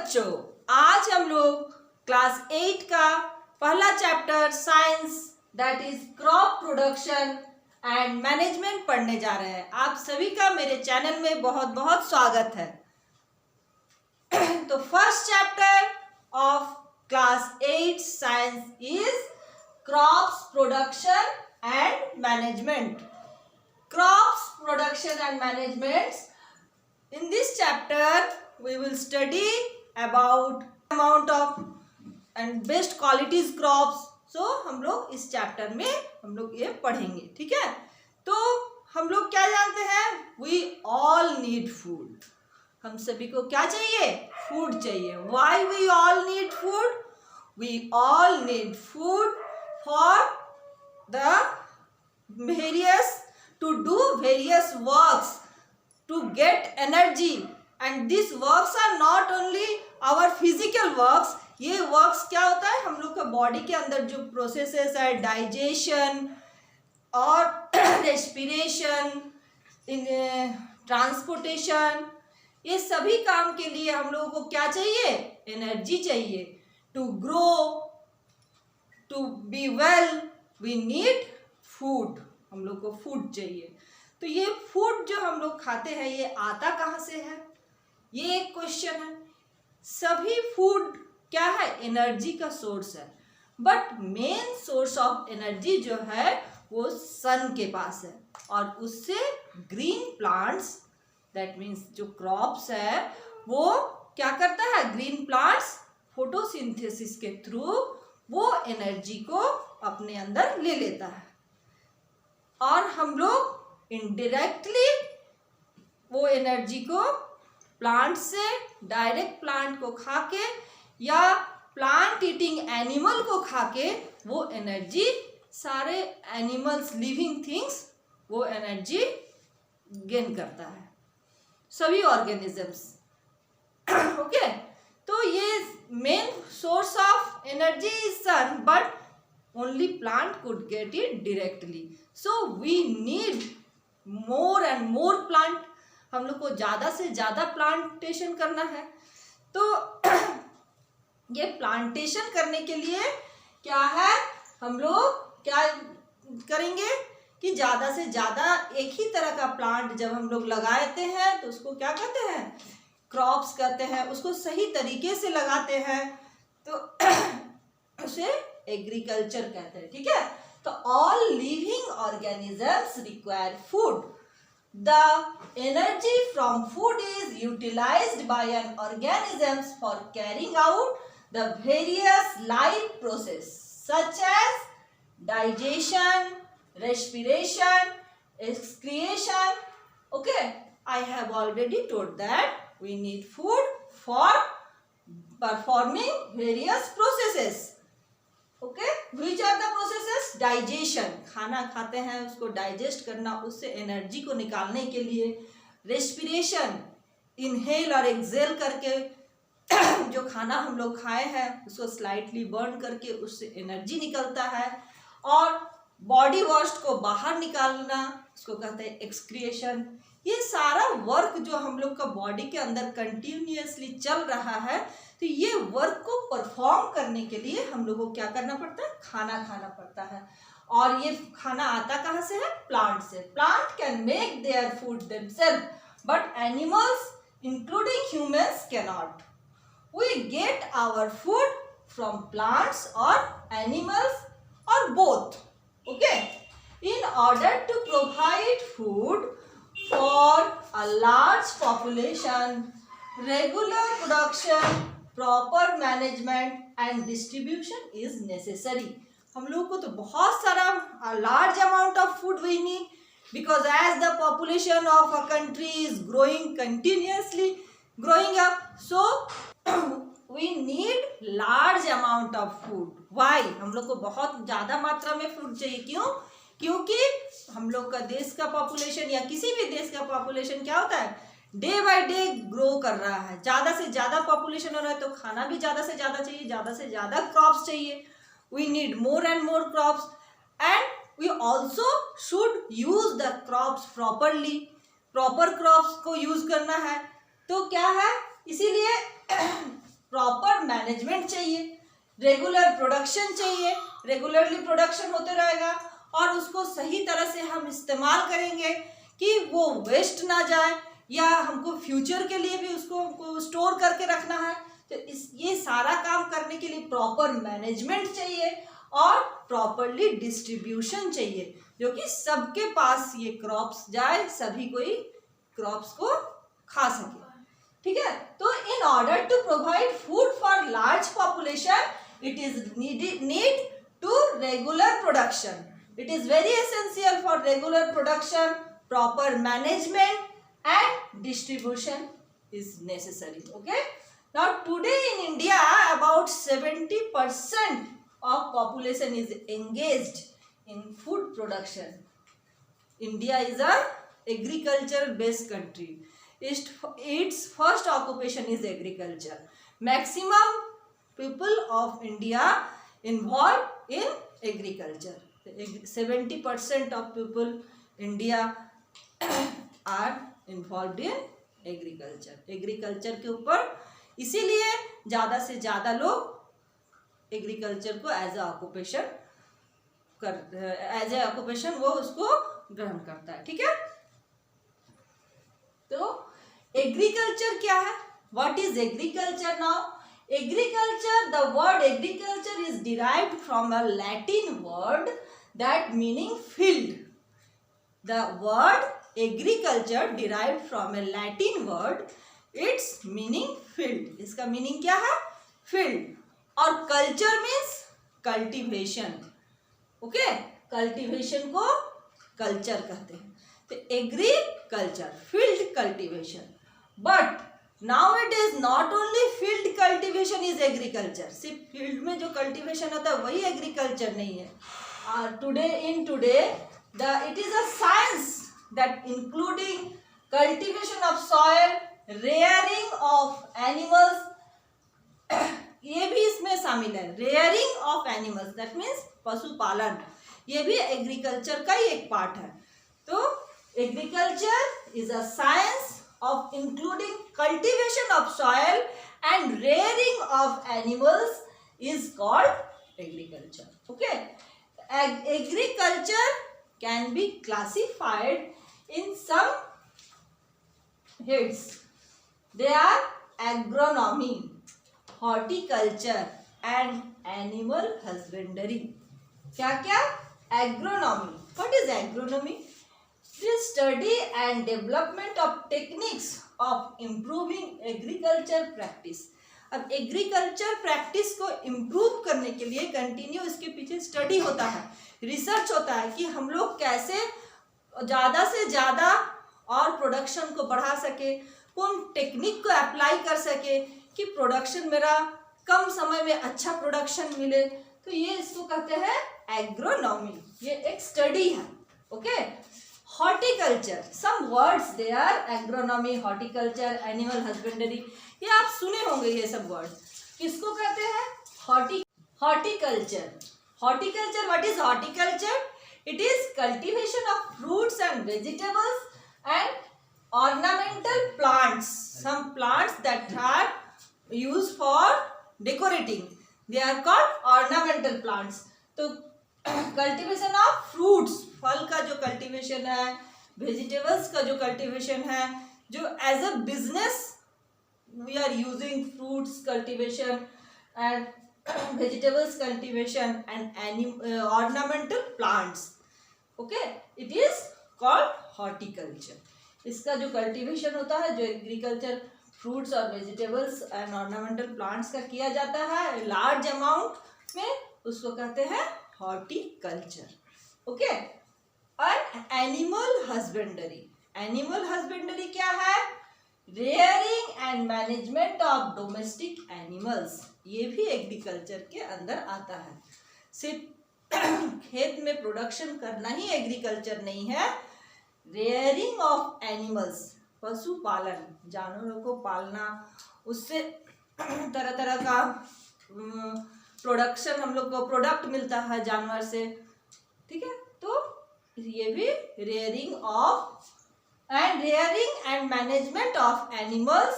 बच्चों, आज हम लोग क्लास 8 का पहला chapter science that is crop production and management पढ़ने जा रहे हैं। आप सभी का मेरे चैनल में बहुत बहुत स्वागत है। तो first chapter of class 8 science is crops production and management. Crops production and management, in this chapter we will study about amount of and best qualities crops. so हम लोग इस चैप्टर में हम लोग ये पढ़ेंगे, ठीक है। तो हम लोग क्या जानते हैं, we all need food। हम सभी को क्या चाहिए, फूड चाहिए। why we all need food? we all need food for the various to do various works, to get energy, and these works are not only our physical works। ये works क्या होता है, हम लोग का बॉडी के अंदर जो प्रोसेसेस है, डाइजेशन और रेस्पिरेशन, ट्रांसपोर्टेशन, ये सभी काम के लिए हम लोगों को क्या चाहिए, एनर्जी चाहिए। To grow, to be well, we need food. हम लोग को फूड चाहिए। तो ये फूड जो हम लोग खाते हैं ये आता कहाँ से है, ये एक क्वेश्चन है। सभी फूड क्या है, एनर्जी का सोर्स है, but main source of energy जो है वो सन के पास है। और उससे ग्रीन प्लांट्स, दैट मीन्स जो क्रॉप्स है वो क्या करता है, ग्रीन प्लांट्स फोटोसिंथेसिस के थ्रू वो एनर्जी को अपने अंदर ले लेता है, और हम लोग इनडायरेक्टली वो एनर्जी को प्लांट से डायरेक्ट प्लांट को खा के या प्लांट ईटिंग एनिमल को खा के वो एनर्जी, सारे एनिमल्स, लिविंग थिंग्स वो एनर्जी गेन करता है, सभी ऑर्गेनिजम्स। ओके, तो ये main source of energy is sun, but only plant could get it directly, so we need more and more plant। हम लोग को ज़्यादा से ज़्यादा प्लांटेशन करना है। तो ये प्लांटेशन करने के लिए क्या है, हम लोग क्या करेंगे कि ज़्यादा से ज़्यादा एक ही तरह का प्लांट जब हम लोग लगाते हैं तो उसको क्या कहते हैं, क्रॉप्स कहते हैं। उसको सही तरीके से लगाते हैं तो उसे एग्रीकल्चर कहते हैं, ठीक है। तो all living organisms require food. The energy from food is utilised by an organisms for carrying out the various life process such as digestion, respiration, excretion. Okay, I have already told that we need food for performing various processes. Okay, which are the processes, digestion, खाना खाते हैं उसको digest करना, उससे energy को निकालने के लिए। रेस्पिरेशन, इनहेल और एक्सेल करके जो खाना हम लोग खाए हैं उसको स्लाइटली बर्न करके उससे एनर्जी निकलता है। और बॉडी वेस्ट को बाहर निकालना, उसको कहते हैं एक्सक्रिएशन। ये सारा वर्क जो हम लोग का बॉडी के अंदर कंटिन्यूअसली चल रहा है, तो ये वर्क को परफॉर्म करने के लिए हम लोगों को क्या करना पड़ता है, खाना खाना पड़ता है। और ये खाना आता कहाँ से है, प्लांट से। Plant can make their food themselves, but animals including humans cannot. We get our food from plants और एनिमल्स और both. Okay, in order to provide food for a large population, regular production, proper management and distribution is necessary। हम लोगों को तो बहुत सारा large amount of food we need, because as the population of a country is growing continuously growing up, so we need large amount of food। why? हम लोग को बहुत ज़्यादा मात्रा में फूड चाहिए, क्यों? क्योंकि हम लोग का देश का पॉपुलेशन या किसी भी देश का पॉपुलेशन क्या होता है, डे बाय डे ग्रो कर रहा है। ज़्यादा से ज़्यादा पॉपुलेशन हो रहा है तो खाना भी ज़्यादा से ज़्यादा चाहिए, ज़्यादा से ज़्यादा क्रॉप्स चाहिए। We need more and more crops, and we also should use the crops properly. Proper crops को यूज करना है तो क्या है, इसीलिए प्रॉपर मैनेजमेंट चाहिए, रेगुलर प्रोडक्शन चाहिए, रेगुलरली प्रोडक्शन होते रहेगा और उसको सही तरह से हम इस्तेमाल करेंगे कि वो वेस्ट ना जाए, या हमको फ्यूचर के लिए भी उसको स्टोर करके रखना है। तो ये सारा काम करने के लिए प्रॉपर मैनेजमेंट चाहिए और प्रॉपरली डिस्ट्रीब्यूशन चाहिए, जो कि सबके पास ये क्रॉप्स जाए, सभी कोई क्रॉप्स को खा सके। ठीक है, तो in order to provide food for large population it is need to regular production. It is very essential for regular production, proper management and distribution is necessary. Okay, now today in India about 70% of population is engaged in food production. India is a agriculture based country. Its first occupation is agriculture. Maximum people of India involved in agriculture. 70% of people India are involve in agriculture. Agriculture के ऊपर इसीलिए ज़्यादा से ज़्यादा लोग agriculture को as a occupation वो उसको ग्रहण करता है। ठीक है, तो एग्रीकल्चर क्या है? What is agriculture? Now agriculture, the word agriculture is derived from a Latin word that meaning field. The word agriculture derived from a Latin word, its meaning field. इसका मीनिंग क्या है? field. और culture means cultivation. Okay, cultivation को culture कहते हैं। तो agriculture, field cultivation. But nowadays not only field cultivation is agriculture. सिर्फ field में जो cultivation होता है वही agriculture नहीं है। Today it is a science that including cultivation of soil, rearing of animals, ये भी इसमें शामिल है। rearing of animals that means पशुपालन, ये भी एग्रीकल्चर का ही एक पार्ट है। तो agriculture is a science of including cultivation of soil and rearing of animals is called agriculture. Okay, agriculture can be classified in some heads. They are agronomy, horticulture and animal husbandry. क्या क्या? Agronomy. What is agronomy? It is study and development of techniques of improving agriculture practice. अब agriculture practice को improve करने के लिए continue इसके पीछे study होता है, रिसर्च होता है कि हम लोग कैसे ज़्यादा से ज़्यादा और प्रोडक्शन को बढ़ा सके, कौन टेक्निक को अप्लाई कर सके कि प्रोडक्शन मेरा कम समय में अच्छा प्रोडक्शन मिले। तो ये इसको कहते हैं एग्रोनॉमी, ये एक स्टडी है। Okay, horticulture, some words they are agronomy, horticulture, animal husbandry, ये आप सुने होंगे ये सब वर्ड्स। किसको कहते हैं? Horticulture. Horticulture, what is horticulture? It is cultivation of fruits and vegetables and ornamental plants, some plants that are used for decorating, they are called ornamental plants. तो कल्टीवेशन ऑफ फ्रूट्स, फल का जो cultivation है, vegetables का जो cultivation है, जो as a business we are using fruits cultivation and vegetables cultivation and ornamental plants. Okay, it is called horticulture. इसका जो कल्टीवेशन होता है, जो एग्रीकल्चर फ्रूट्स और वेजिटेबल्स एंड ऑर्नामेंटल प्लांट्स का किया जाता है लार्ज अमाउंट में, उसको कहते हैं हॉर्टिकल्चर। ओके, और एनिमल हस्बेंडरी, एनिमल हस्बेंडरी क्या है? Rearing and management of domestic animals, ये भी एग्रीकल्चर के अंदर आता है। सिर्फ खेत में प्रोडक्शन करना ही एग्रीकल्चर नहीं है, रेयरिंग ऑफ एनिमल्स, पशुपालन, जानवरों को पालना, उससे तरह तरह का प्रोडक्शन, हम लोग को प्रोडक्ट मिलता है जानवर से। ठीक है, तो ये भी rearing and management of animals,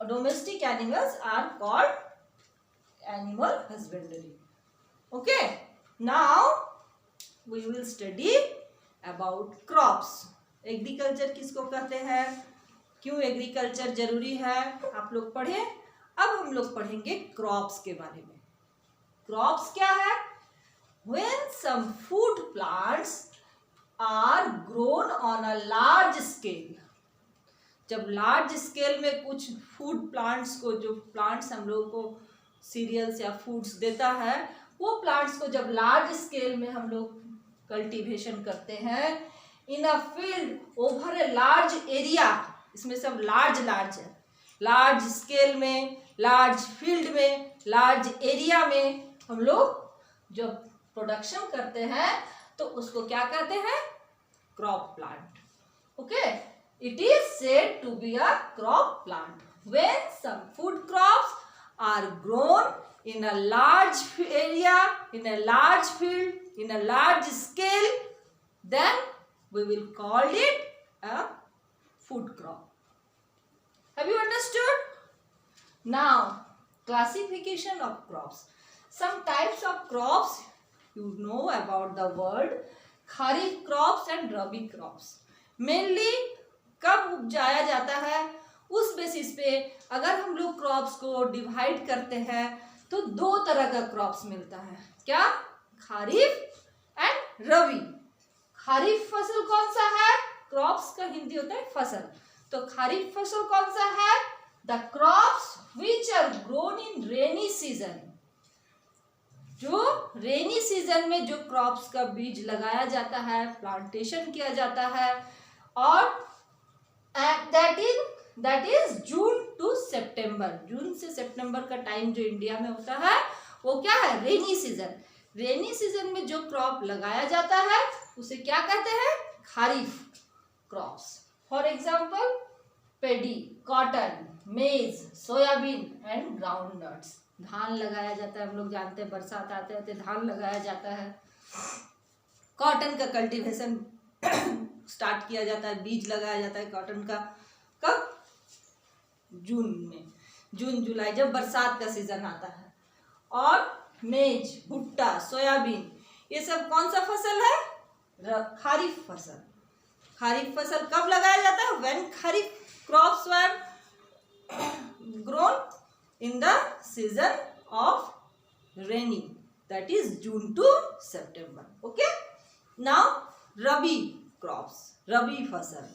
Domestic animals are called animal husbandry. Okay, now we will study about crops. Agriculture किसको कहते हैं, क्यों एग्रीकल्चर जरूरी है, आप लोग पढ़े। अब हम लोग पढ़ेंगे क्रॉप्स के बारे में। क्रॉप्स क्या है? When some food plants are grown on a large scale, जब लार्ज स्केल में कुछ फूड प्लांट्स को, जो प्लांट्स हम लोगों को सीरियल्स या फूड्स देता है, वो प्लांट्स को जब लार्ज स्केल में हम लोग कल्टीवेशन करते हैं in a field over a large area, इसमें सब लार्ज लार्ज है, लार्ज स्केल में, लार्ज फील्ड में, लार्ज एरिया में हम लोग जब प्रोडक्शन करते हैं तो उसको क्या कहते हैं? Crop plant. Okay, it is said to be a crop plant when some food crops are grown in a large area, in a large field, in a large scale, then we will call it a food crop. Have you understood? Now, classification of crops. Some types of crops you know about the word kharif crops and rabi crops. Mainly कब उपजाया जाता है उस basis पे अगर हम लोग crops को divide करते हैं तो दो तरह का क्रॉप्स मिलता है। क्या? खारिफ एंड रबी। खारिफ फसल कौन सा है? क्रॉप्स का हिंदी होता है फसल। तो खारिफ फसल कौन सा है? The crops which are grown in rainy season, जो रेनी सीजन में जो क्रॉप्स का बीज लगाया जाता है, प्लांटेशन किया जाता है, और that is जून टू सितंबर, जून से सितंबर का टाइम जो इंडिया में होता है वो क्या है? Rainy season. रेनी सीजन में जो क्रॉप लगाया जाता है उसे क्या कहते हैं? Kharif crops. For example pedi, cotton, मेज, सोयाबीन एंड ग्राउंड नट्स। धान लगाया जाता है, हम लोग जानते हैं बरसात आते आते धान लगाया जाता है। कॉटन का कल्टीवेशन स्टार्ट किया जाता है, बीज लगाया जाता है कॉटन का। कब? जून में, जून जुलाई, जब बरसात का सीजन आता है। और मेज, भुट्टा, सोयाबीन, ये सब कौन सा फसल है? खारिफ फसल। खारिफ फसल कब लगाया जाता है? When kharif crops were grown in the season of rainy, that is June to September. Okay, now rabi crops, rabi फसल।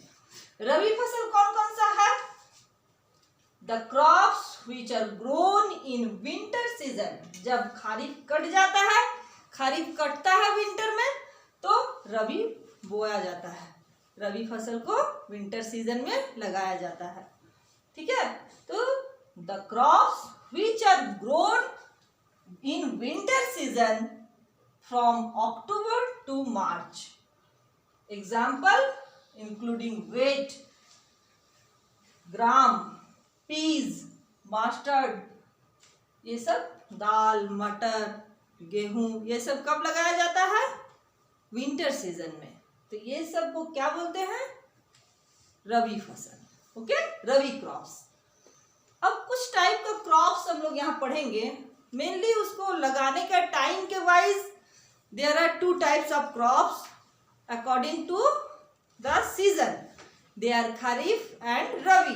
रबी फसल कौन कौन सा है? The crops which are grown in winter season. जब खारिफ कट जाता है, खारिफ कटता है विंटर में, तो रबी बोया जाता है। रबी फसल को विंटर सीजन में लगाया जाता है। ठीक है, तो the crops which are grown in winter season from October to March. Example including wheat, gram, peas, mustard, ये सब दाल, मटर, गेहूं, ये सब कब लगाया जाता है? विंटर सीजन में। तो ये सब को क्या बोलते हैं? रबी फसल। ओके, रबी क्रॉप्स। अब कुछ टाइप का क्रॉप्स हम लोग यहाँ पढ़ेंगे। मेनली उसको लगाने का टाइम के wise there are two types of crops according to the season. They are kharif and rabi.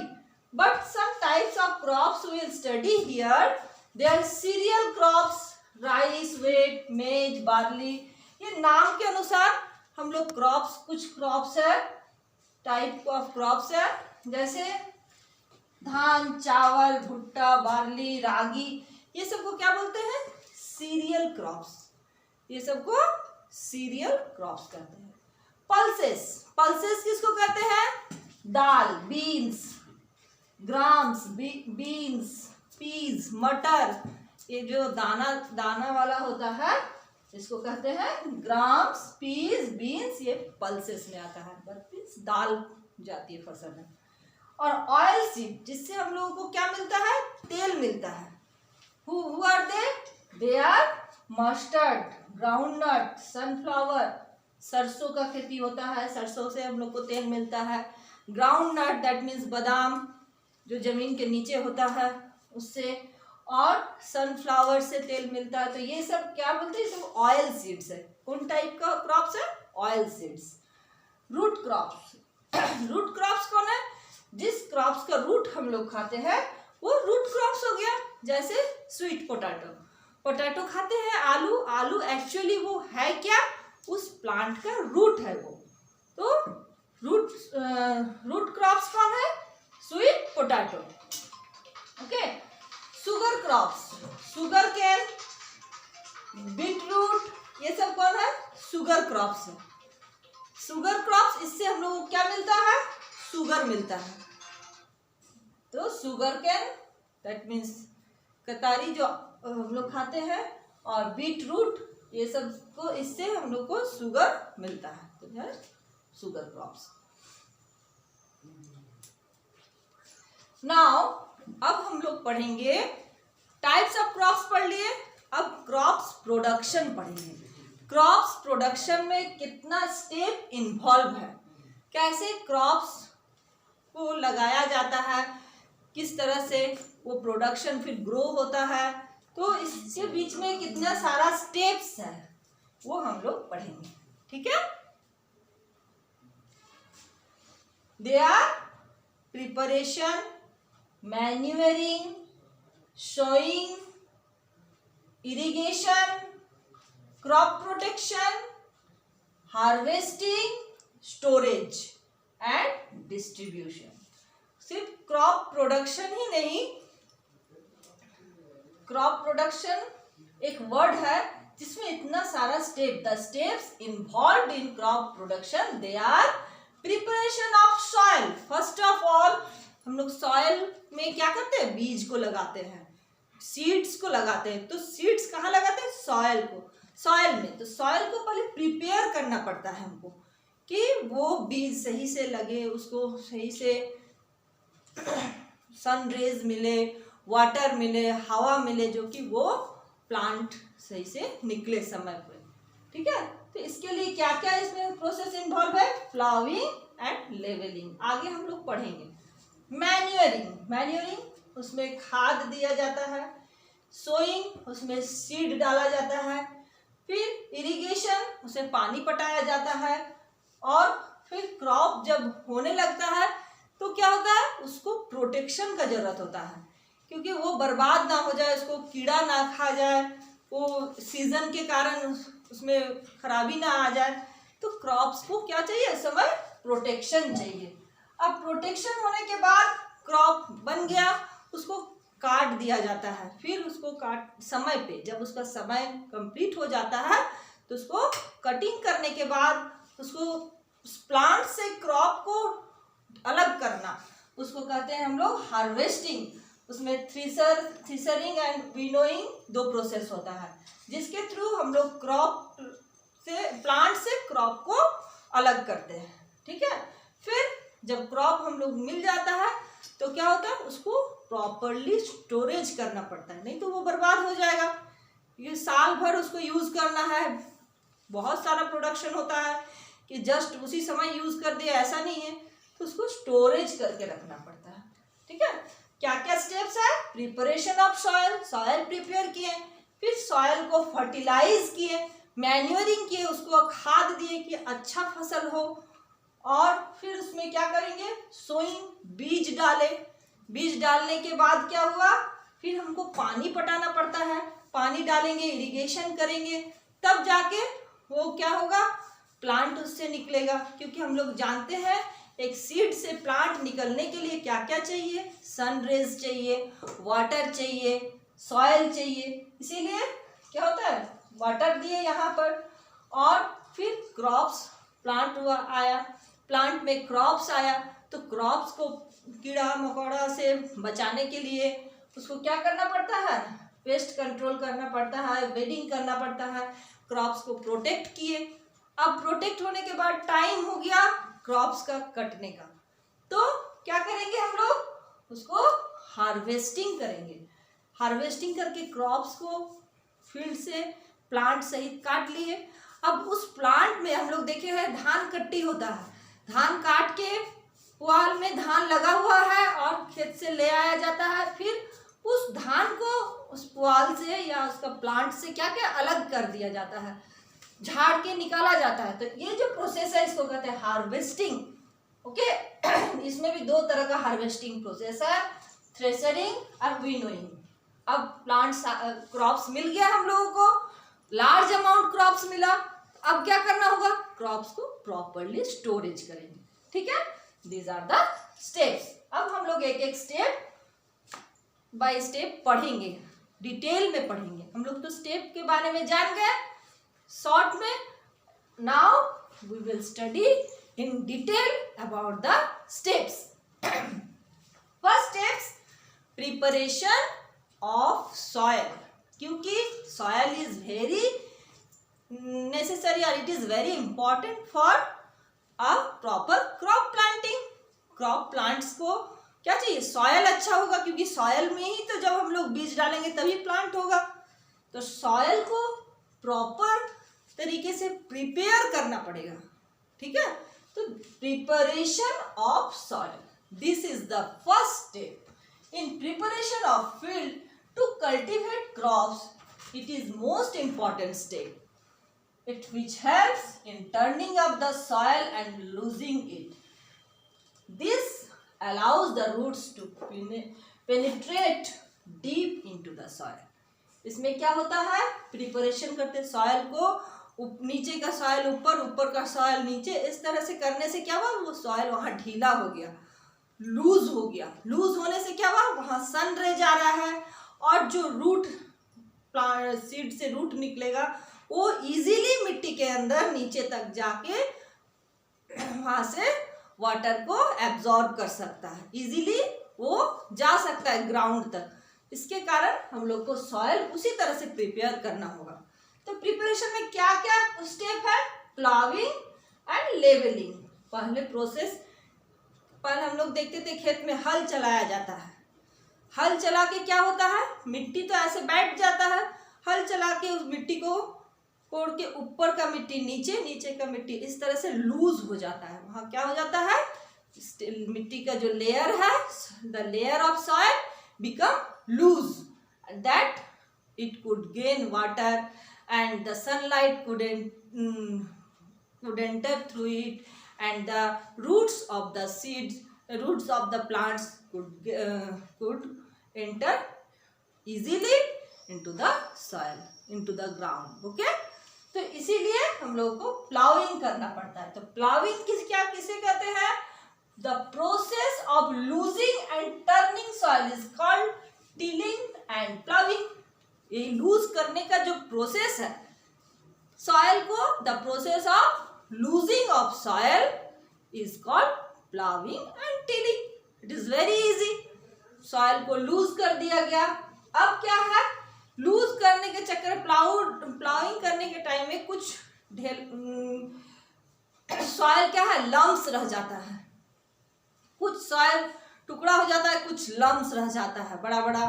But some types of crops we will study here. They are cereal crops, rice, wheat, maize, barley. ये नाम के अनुसार हम लोग crops, कुछ crops है, type of crops है, जैसे धान, चावल, भुट्टा, बार्ली, रागी, ये सबको क्या बोलते हैं? Cereal crops. ये सबको सीरियल क्रॉप्स कहते हैं। पल्सेस, पल्सेस किसको कहते हैं? दाल, बीन्स, ग्राम्स, बीन्स, पीज, मटर, ये जो दाना दाना वाला होता है इसको कहते हैं ग्राम्स, पीज, बीन्स, ये पल्सेस में आता है। मीन्स दाल जाती है फसल में। और ऑयल सीड, जिससे हम लोगों को क्या मिलता है? तेल मिलता है। Who are they? They are mustard, groundnut, sunflower, सरसों का खेती होता है, सरसों से हम लोग को तेल मिलता है। ग्राउंड नट दैट मीन्स बादाम, जो जमीन के नीचे होता है उससे, और सनफ्लावर से तेल मिलता है। तो ये सब क्या बोलते हैं, सब ऑयल सीड्स है। कौन टाइप का क्रॉप्स है, oil seeds. Root crops, root crops कौन है, जिस क्रॉप्स का रूट हम लोग खाते हैं वो रूट क्रॉप्स हो गया। जैसे स्वीट पोटैटो, पोटैटो खाते हैं, आलू, आलू एक्चुअली वो है क्या, उस प्लांट का रूट है वो। तो रूट क्रॉप्स कौन है, sweet potato. Okay, sugar crops, sugar cane, beetroot, ये सब कौन है, शुगर क्रॉप्स है। शुगर क्रॉप्स, इससे हम लोग को क्या मिलता है, शुगर मिलता है। तो शुगर केन दैट मीन्स कतारी जो हम लोग खाते हैं, और बीट रूट, ये सब को, इससे हम लोग को शुगर मिलता है। तो है शुगर क्रॉप्स। नाउ अब हम लोग पढ़ेंगे, टाइप्स ऑफ क्रॉप्स पढ़ लिए, अब क्रॉप्स प्रोडक्शन पढ़ेंगे। क्रॉप्स प्रोडक्शन में कितना स्टेप इन्वॉल्व है, कैसे क्रॉप्स को लगाया जाता है, किस तरह से वो प्रोडक्शन फिर ग्रो होता है, तो इसके बीच में कितना सारा स्टेप्स है वो हम लोग पढ़ेंगे। ठीक है, they are preparation, manuring, sowing, irrigation, crop protection, harvesting, storage and distribution. सिर्फ क्रॉप प्रोडक्शन ही नहीं, क्रॉप प्रोडक्शन एक वर्ड है जिसमें इतना सारा step, the steps involved in crop production, they are preparation of soil. First of all हम लोग सॉइल में क्या करते हैं, बीज को लगाते हैं, सीड्स को लगाते हैं। तो सीड्स कहाँ लगाते हैं, सॉइल को, सॉइल में। तो सॉइल को पहले प्रिपेयर करना पड़ता है हमको कि वो बीज सही से लगे, उसको सही से सन रेज मिले, वाटर मिले, हवा मिले, जो कि वो प्लांट सही से निकले समय पर। ठीक है, तो इसके लिए क्या क्या इसमें प्रोसेस इन्वॉल्व है, प्लाविंग एंड लेवलिंग। आगे हम लोग पढ़ेंगे। मैन्यूरिंग, मैन्यूरिंग उसमें खाद दिया जाता है। सोइंग, उसमें सीड डाला जाता है। फिर इरिगेशन, उसमें पानी पटाया जाता है। और फिर क्रॉप जब होने लगता है तो क्या होता है, उसको प्रोटेक्शन का जरूरत होता है, क्योंकि वो बर्बाद ना हो जाए, उसको कीड़ा ना खा जाए, वो सीजन के कारण उसमें खराबी ना आ जाए। तो क्रॉप्स को क्या चाहिए, समय प्रोटेक्शन चाहिए। अब प्रोटेक्शन होने के बाद क्रॉप बन गया, उसको काट दिया जाता है। फिर उसको काट समय पे, जब उसका समय कंप्लीट हो जाता है तो उसको कटिंग करने के बाद उसको प्लांट से क्रॉप को अलग करना, उसको कहते हैं हम लोग हार्वेस्टिंग। उसमें थ्रेशरिंग एंड विनोइंग दो प्रोसेस होता है, जिसके थ्रू हम लोग क्रॉप से, प्लांट से क्रॉप को अलग करते हैं। ठीक है, फिर जब क्रॉप हम लोग मिल जाता है तो क्या होता है, उसको प्रॉपरली स्टोरेज करना पड़ता है, नहीं तो वो बर्बाद हो जाएगा। ये साल भर उसको यूज करना है, बहुत सारा प्रोडक्शन होता है कि जस्ट उसी समय यूज कर दिया, ऐसा नहीं है। तो उसको स्टोरेज करके रखना पड़ता है। ठीक है, क्या क्या स्टेप्स है, preparation of soil, soil prepare किए, फिर सॉइल को फर्टिलाइज किए, मैन्यूरिंग किए, उसको खाद दिए कि अच्छा फसल हो, और फिर उसमें क्या करेंगे, सोइंग, बीज डाले। बीज डालने के बाद क्या हुआ, फिर हमको पानी पटाना पड़ता है, पानी डालेंगे, इरिगेशन करेंगे, तब जाके वो क्या होगा, प्लांट उससे निकलेगा। क्योंकि हम लोग जानते हैं एक सीड से प्लांट निकलने के लिए क्या क्या चाहिए, सन रेज चाहिए, वाटर चाहिए, सॉइल चाहिए। इसीलिए क्या होता है, वाटर दिए यहाँ पर, और फिर क्रॉप्स, प्लांट हुआ, आया, प्लांट में क्रॉप्स आया, तो क्रॉप्स को कीड़ा मकोड़ा से बचाने के लिए उसको क्या करना पड़ता है, पेस्ट कंट्रोल करना पड़ता है, वेडिंग करना पड़ता है, क्रॉप्स को प्रोटेक्ट किए। अब प्रोटेक्ट होने के बाद टाइम हो गया क्रॉप्स का कटने का, तो क्या करेंगे हम लोग, उसको हार्वेस्टिंग करेंगे। हार्वेस्टिंग करके क्रॉप्स को फील्ड से प्लांट सहित काट लिए। अब उस प्लांट में हम लोग देखे हैं धान कट्टी होता है, धान काट के पुआल में धान लगा हुआ है और खेत से ले आया जाता है, फिर उस धान को उस पुआल से या उसका प्लांट से क्या क्या अलग कर दिया जाता है, झाड़ के निकाला जाता है। तो ये जो प्रोसेस है इसको कहते हैं हार्वेस्टिंग। ओके, इसमें भी दो तरह का हार्वेस्टिंग प्रोसेस है, थ्रेशरिंग और विनोइंग। अब प्लांट्स क्रॉप्स मिल गया हम लोगों को, लार्ज अमाउंट क्रॉप्स मिला, अब क्या करना होगा, क्रॉप्स को प्रॉपरली स्टोरेज करेंगे। ठीक है, दीज आर द स्टेप्स। अब हम लोग एक एक स्टेप बाय स्टेप पढ़ेंगे, डिटेल में पढ़ेंगे। हम लोग तो स्टेप के बारे में जान गए शॉर्ट में, now we will study in detail about the steps. First steps, preparation of soil, क्योंकि सॉयल इज वेरी नेसेसरी और it is very important for a proper crop planting. Crop plants को क्या चाहिए, सॉयल अच्छा होगा, क्योंकि soil में ही तो जब हम लोग बीज डालेंगे तभी प्लांट होगा। तो सॉयल को प्रॉपर तरीके से प्रिपेयर करना पड़ेगा। ठीक है, तो preparation of soil, this is the first step in preparation of field to cultivate crops. It is most important step, it which helps in turning up the soil and losing it. This allows the roots to penetrate deep into the soil. इसमें क्या होता है, preparation करते हैं soil को, नीचे का soil ऊपर, ऊपर का सॉयल नीचे, इस तरह से करने से क्या हुआ, वो सॉयल वहाँ ढीला हो गया, लूज हो गया। लूज होने से क्या हुआ, वहाँ सन रह जा रहा है, और जो रूट प्लांट सीड से रूट निकलेगा वो इजीली मिट्टी के अंदर नीचे तक जाके वहां से वाटर को एब्जॉर्ब कर सकता है, इजीली वो जा सकता है ग्राउंड तक। इसके कारण हम लोग को सॉयल उसी तरह से प्रिपेयर करना होगा। तो प्रिपरेशन में क्या क्या स्टेप है, प्लाविंग एंड लेवलिंग। पहले प्रोसेस, पहले हम लोग देखते थे खेत में हल चलाया जाता है। हल चला के क्या होता है, मिट्टी तो ऐसे बैठ जाता है, हल चला के उस मिट्टी को कोड़ के ऊपर का मिट्टी नीचे, नीचे का मिट्टी इस तरह से लूज हो जाता है। वहाँ क्या हो जाता है, मिट्टी का जो लेयर है, the layer of soil become loose, that it could gain water and the sunlight could enter through it and the roots of the seeds, roots of the plants could enter easily into the soil, into the ground. Okay, तो इसीलिए हम लोगों को ploughing करना पड़ता है। तो ploughing किसे कहते हैं, the process of losing and turning soil is called tilling and ploughing. ये लूज करने का जो प्रोसेस है सॉइल को, the process of losing of soil is called ploughing and tilling. It is very easy, soil को loose कर दिया गया। अब क्या है, लूज करने के चक्कर, प्लाविंग करने के टाइम में कुछ सॉइल क्या है, लम्स रह जाता है, कुछ सॉइल टुकड़ा हो जाता है, कुछ लम्स रह जाता है, बड़ा बड़ा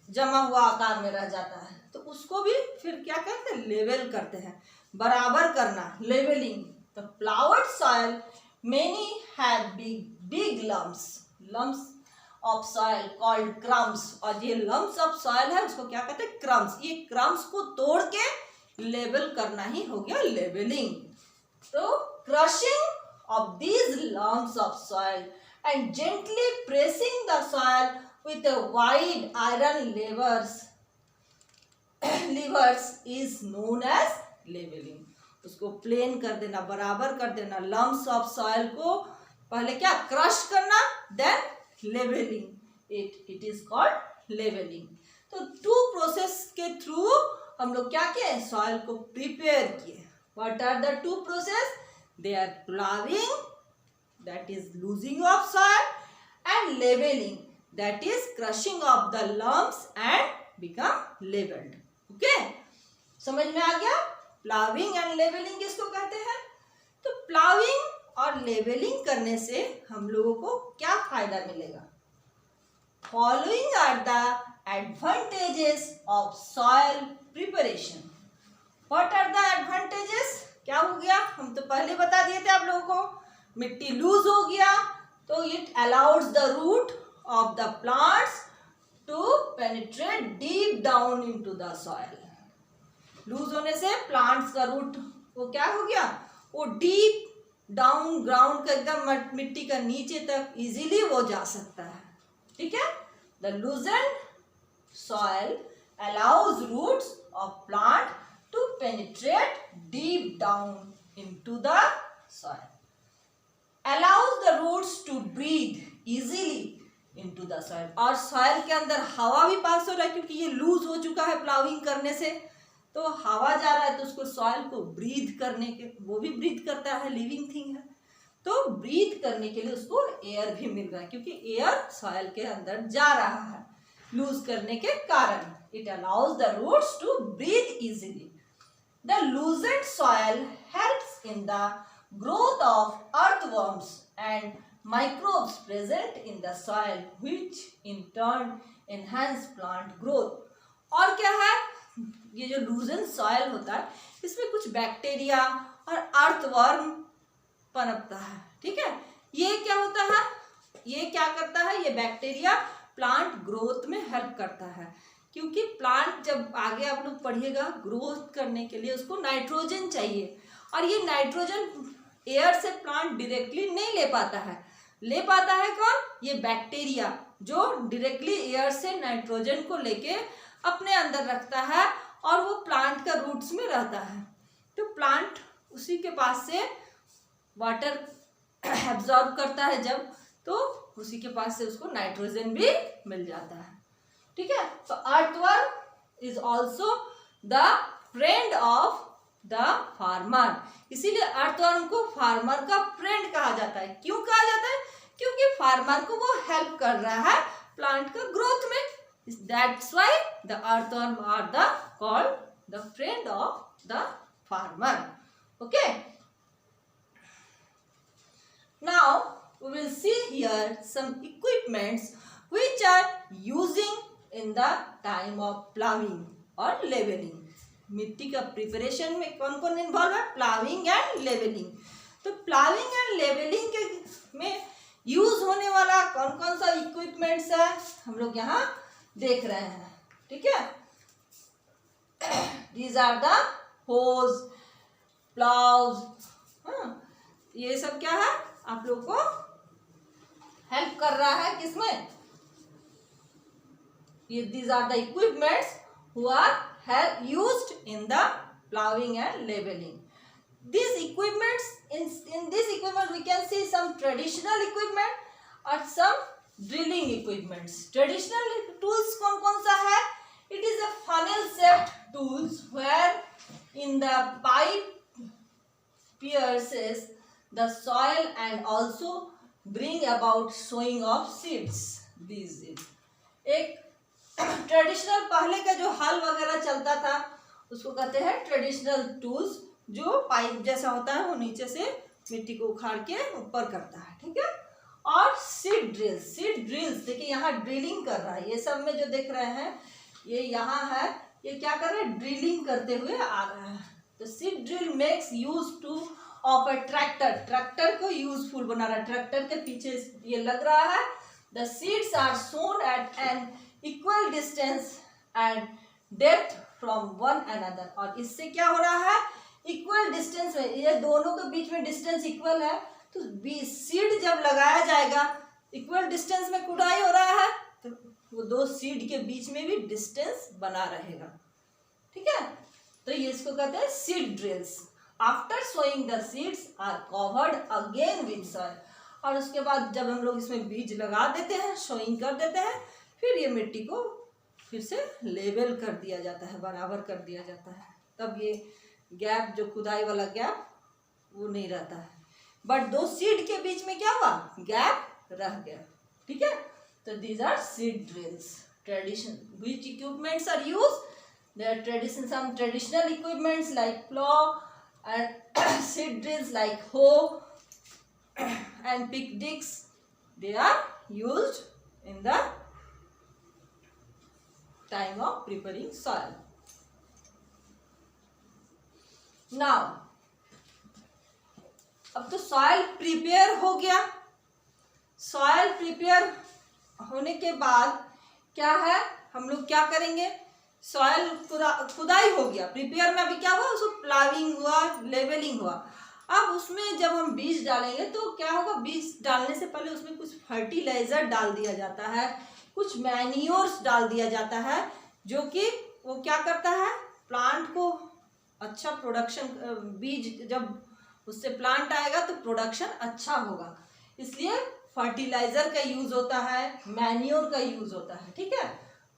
जमा हुआ आकार में रह जाता है। तो उसको भी फिर क्या करते हैं, लेवल करते हैं, बराबर करना, लेवलिंग। तो ploughed soil many have big lumps of soil called crumbs, और ये lumps of soil है उसको क्या कहते हैं, crumbs। ये crumbs को तोड़ के लेवल करना ही हो गया लेवलिंग। तो crushing of these lumps of soil and gently pressing the soil with a wide iron levers is known as leveling। उसको प्लेन कर देना, बराबर कर देना, lumps of soil को पहले क्या क्रश करना, then levelling, it is called levelling. तो टू प्रोसेस के थ्रू हम लोग क्या किए, सॉइल को प्रिपेयर किए। What are the two process, they are ploughing, that is loosing of soil, and levelling, that is crushing of the lumps and become levelled. Okay, समझ में आ गया, प्लाविंग एंड लेवलिंग किसको कहते हैं। तो प्लाविंग और लेवलिंग करने से हम लोगों को क्या फायदा मिलेगा, following are the advantages of soil preparation. What are the advantages, क्या हो गया, हम तो पहले बता दिए थे आप लोगों को, मिट्टी लूज हो गया तो allows the root of the plants to penetrate deep down into the soil. Loose होने से प्लांट्स का रूट वो क्या हो गया, वो डीप डाउन ग्राउंड का एकदम मिट्टी का नीचे तक इजीली वो जा सकता है. ठीक है. The loosened soil allows roots of plant to penetrate deep down into the soil. Allows the roots to breathe easily into the soil. और soil के अंदर हवा भी पास हो रहा है क्योंकि ये लूज हो चुका है प्लाविंग करने से, तो हवा जा रहा है तो उसको सॉइल को ब्रीथ करने के, वो भी ब्रीथ करता है, लिविंग थिंग है, तो ब्रीथ करने के लिए उसको एयर भी मिल रहा है क्योंकि एयर सॉइल के अंदर जा रहा है लूज करने के कारण. It allows the roots to breathe easily. The loosened soil helps in the growth of earthworms and microbes present in the soil, which in turn enhance plant growth. और क्या है, ये जो loosened soil होता है इसमें कुछ बैक्टीरिया और अर्थवर्म पनपता है. ठीक है. ये क्या होता है, ये क्या करता है, ये बैक्टीरिया प्लांट ग्रोथ में हेल्प करता है क्योंकि प्लांट जब आगे आप लोग पढ़िएगा ग्रोथ करने के लिए उसको नाइट्रोजन चाहिए और ये नाइट्रोजन एयर से प्लांट डायरेक्टली नहीं ले पाता है. ले पाता है कौन, ये बैक्टीरिया जो डायरेक्टली एयर से नाइट्रोजन को लेके अपने अंदर रखता है और वो प्लांट का रूट्स में रहता है. तो प्लांट उसी के पास से वाटर एब्जॉर्ब करता है जब, तो उसी के पास से उसको नाइट्रोजन भी मिल जाता है. ठीक है. तो earthworm is also the friend of the farmer. इसीलिए अर्थवर्म को फार्मर का फ्रेंड कहा जाता है. क्यों कहा जाता है, क्योंकि फार्मर को वो हेल्प कर रहा है प्लांट का ग्रोथ में. That's why the earthworm are the called the friend of the farmer. Okay. Now we will see here some equipments which are using in the time of plowing और leveling. मिट्टी का preparation में कौन कौन involve है, ploughing and levelling. तो ploughing and levelling के में यूज होने वाला कौन कौन सा इक्विपमेंट्स है हम लोग यहाँ देख रहे हैं. ठीक है. These are the hoes, plows. ये सब क्या है, आप लोग को हेल्प कर रहा है किसमें, ये these are the equipments who are used in the plowing and leveling. These equipments in this equipment we can see some traditional equipment और some drilling equipments. Traditional tools कौन कौन सा है, it is a funnel shaped tools where in the pipe pierces the soil and also bring about sowing of seeds. These एक traditional पहले का जो हल वगैरह चलता था उसको कहते हैं ट्रेडिशनल टूल्स, जो पाइप जैसा होता है वो नीचे से मिट्टी को उखाड़ के ऊपर करता है. ठीक है. और सीड ड्रिल्स देखिए यहाँ ड्रिलिंग कर रहा है. ये सब में जो देख रहे हैं ये यहाँ है, ये क्या कर रहे हैं, ड्रिलिंग करते हुए आ रहा है. तो seed drill makes use two of a tractor को यूजफुल बना रहा है. ट्रैक्टर के पीछे ये लग रहा है. The seeds are sown at an equal distance and depth from one another. और इससे क्या हो रहा है, इक्वल डिस्टेंस में, ये दोनों के बीच में डिस्टेंस इक्वल है, तो सीड जब लगाया जाएगा इक्वल डिस्टेंस में कुटाई हो रहा है तो वो दो सीड के बीच में भी डिस्टेंस बना रहेगा. ठीक है. तो ये इसको कहते हैं seed drills. After sowing the seeds are covered again with soil. और उसके बाद जब हम लोग इसमें बीज लगा देते हैं, सोइंग कर देते हैं, फिर ये मिट्टी को फिर से लेवल कर दिया जाता है, बराबर कर दिया जाता है. तब ये गैप जो खुदाई वाला गैप वो नहीं रहता है, बट दो सीड के बीच में क्या हुआ, गैप रह गया. ठीक है. तो these are seed drills. Tradition which equipments are used, there tradition some traditional equipments like plough and seed drills like hoe and pick discs, they are used in the time of preparing soil. Now अब तो soil prepare हो गया. Soil prepare होने के बाद क्या है, हम लोग क्या करेंगे, सॉयल खुदाई हो गया, प्रिपेयर में अभी क्या हुआ, उसको प्लाविंग हुआ, लेवलिंग हुआ। अब उसमें जब हम बीज डालेंगे तो क्या होगा, बीज डालने से पहले उसमें कुछ फर्टिलाइजर डाल दिया जाता है, कुछ मैन्योर्स डाल दिया जाता है, जो कि वो क्या करता है, प्लांट को अच्छा प्रोडक्शन, बीज जब उससे प्लांट आएगा तो प्रोडक्शन अच्छा होगा, इसलिए फर्टिलाइजर का यूज होता है, मैन्योर का यूज होता है। ठीक है,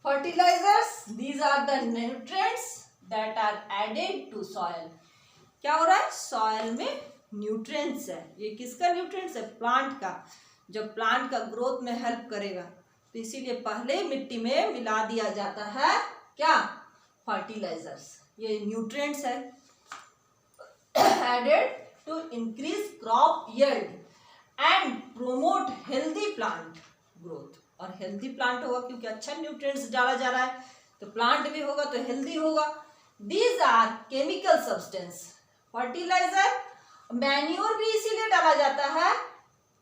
fertilisers, these are the nutrients that are added to soil. क्या हो रहा है, सॉइल में न्यूट्रिएंट्स है, ये किसका न्यूट्रिएंट्स है, प्लांट का, जब प्लांट का ग्रोथ में हेल्प करेगा, तो इसीलिए पहले मिट्टी में मिला दिया जाता है क्या, फर्टिलाइजर्स, ये न्यूट्रिएंट्स है, added to increase crop yield and promote healthy plant growth. और हेल्दी प्लांट होगा क्योंकि अच्छा न्यूट्रिएंट्स डाला जा रहा है, तो प्लांट भी होगा तो हेल्दी होगा। These are chemical substance, fertiliser, manure भी इसीलिए डाला जाता है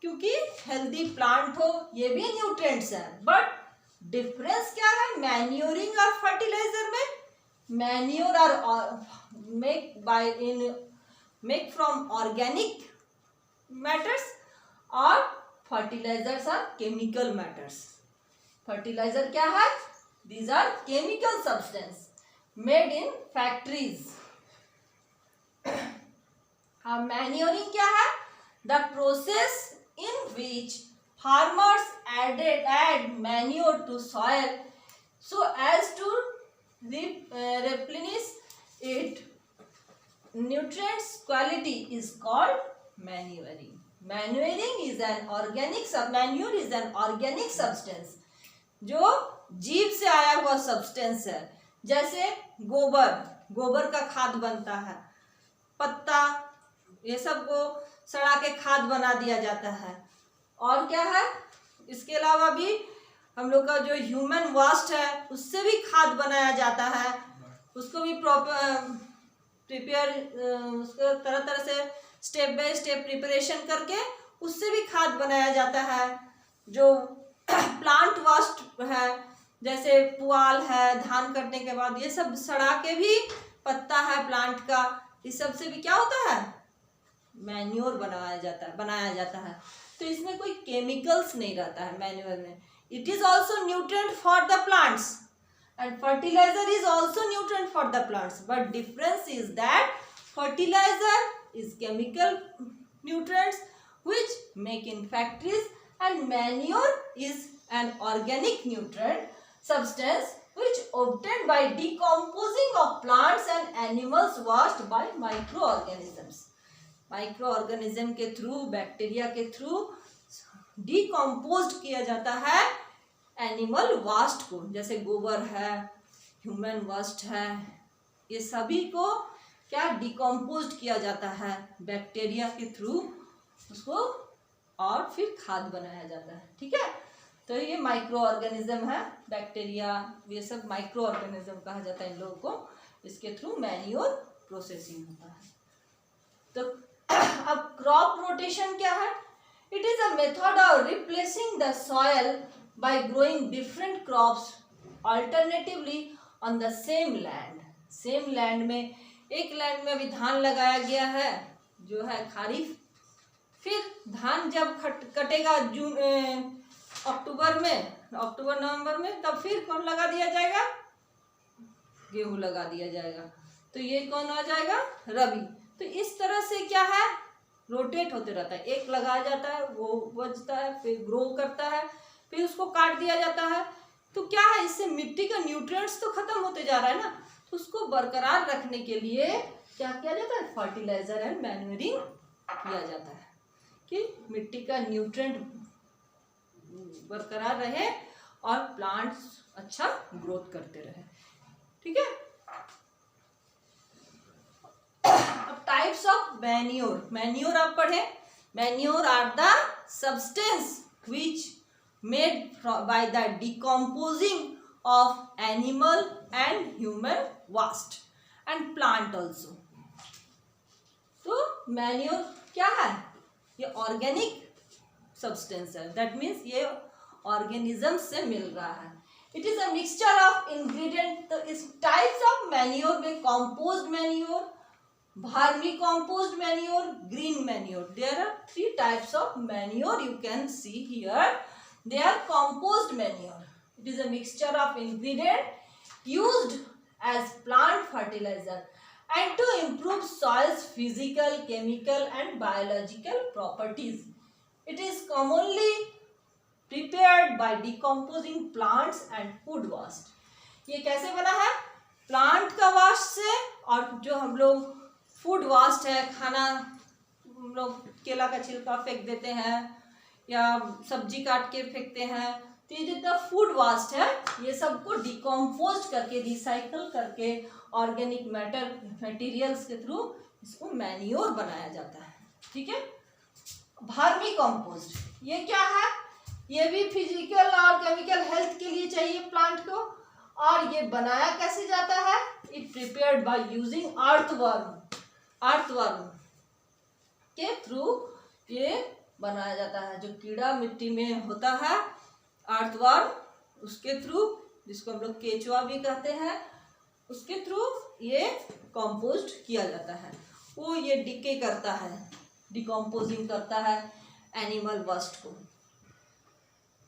क्योंकि हेल्दी प्लांट हो, ये भी न्यूट्रिएंट्स है। बट डिफरेंस क्या है मैन्योरिंग और फर्टिलाइजर में, manure are make from organic matters और fertilisers are chemical matters. Fertiliser क्या है, these are chemical substance made in factories. Manuring क्या है, the process in which farmers add manure to soil so as to replenish it nutrients quality is called manuring. Manuring is an organic manure is an organic substance जो जीव से आया हुआ substance है, जैसे गोबर का खाद बनता है, पत्ता ये सब को सड़ा के खाद बना दिया जाता है। और क्या है, इसके अलावा भी हम लोग का जो ह्यूमन वेस्ट है उससे भी खाद बनाया जाता है, उसको भी प्रिपेयर, उसको तरह तरह से स्टेप बाय स्टेप प्रिपरेशन करके उससे भी खाद बनाया जाता है। जो प्लांट वेस्ट है जैसे पुआल है, धान कटने के बाद ये सब सड़ा के भी पत्ता है प्लांट का, इस सब से भी क्या होता है, मैन्योर बनाया जाता है। तो इसमें कोई केमिकल्स नहीं रहता है मैन्योर में। It is also nutrient for the plants and fertiliser is also nutrient for the plants, but difference is that fertiliser is chemical nutrients which make in factories and manure is an organic nutrient substance which obtained by decomposing of plants and animals washed by microorganisms. Micro organism के through, bacteria के through decomposed किया जाता है animal vast को, जैसे गोबर है, human waste है, ये सभी को क्या डिकम्पोज्ड किया जाता है बैक्टीरिया के थ्रू उसको, और फिर खाद बनाया जाता है। ठीक है, तो ये माइक्रो ऑर्गेनिज्म है, बैक्टीरिया ये सब माइक्रो ऑर्गेनिज्म कहा जाता है इन लोगों को, इसके थ्रू मैन्योर प्रोसेसिंग होता है। तो अब क्रॉप रोटेशन क्या है, it is a method of replacing the soil bye growing different crops alternatively on the same land. Same land में, एक लैंड में अभी धान लगाया गया है जो है खरीफ, फिर धान जब कटेगा अक्टूबर नवंबर में, तब फिर कौन लगा दिया जाएगा, गेहूं लगा दिया जाएगा, तो ये कौन आ जाएगा, रबी। तो इस तरह से क्या है, रोटेट होते रहता है, एक लगाया जाता है, वो बचता है, फिर ग्रो करता है, फिर उसको काट दिया जाता है। तो क्या है, इससे मिट्टी का न्यूट्रिएंट्स तो खत्म होते जा रहा है ना, तो उसको बरकरार रखने के लिए क्या किया जाता है, फर्टिलाइजर एंड मैन्यूरिंग किया जाता है कि मिट्टी का न्यूट्रिएंट बरकरार रहे और प्लांट्स अच्छा ग्रोथ करते रहे। ठीक है, अब टाइप्स ऑफ मैन्योर आप पढ़े, manure are the substance which made by the decomposing of animal and human waste and plant also. तो मैन्योर क्या है, ये ऑर्गेनिक सब्सटेंस है, दैट मीन्स ये ऑर्गेनिज्म से मिल रहा है। It is a mixture of ingredient. तो इस टाइप्स ऑफ मैन्योर में composed manure, vermi compost manure, green manure. There are 3 types of manure you can see here. They are compost manure. It is a mixture of ingredient used as plant fertilizer and to improve soil's physical, chemical and biological properties. It is commonly prepared by decomposing plants and food waste. ये कैसे बना है? Plant का vast से, और जो हम लोग फूड वास्ट है, खाना हम लोग केला का छिलका फेंक देते हैं या सब्जी काट के फेंकते हैं, तो ये जितना फूड वास्ट है ये सबको डिकम्पोज करके, रिसाइकल करके ऑर्गेनिक मटेरियल्स के थ्रू इसको मैन्योर बनाया जाता है। ठीक है। वर्मी कंपोस्ट ये क्या है? ये भी फिजिकल और केमिकल हेल्थ के लिए चाहिए प्लांट को, और ये बनाया कैसे जाता है? It prepared by using earthworm के थ्रू ये बनाया जाता है। जो कीड़ा मिट्टी में होता है, अर्थवर्म, उसके थ्रू, जिसको हम लोग केचुआ भी कहते हैं, उसके थ्रू ये कंपोस्ट किया जाता है। वो ये डिके करता है, डिकम्पोजिंग करता है एनिमल वेस्ट को।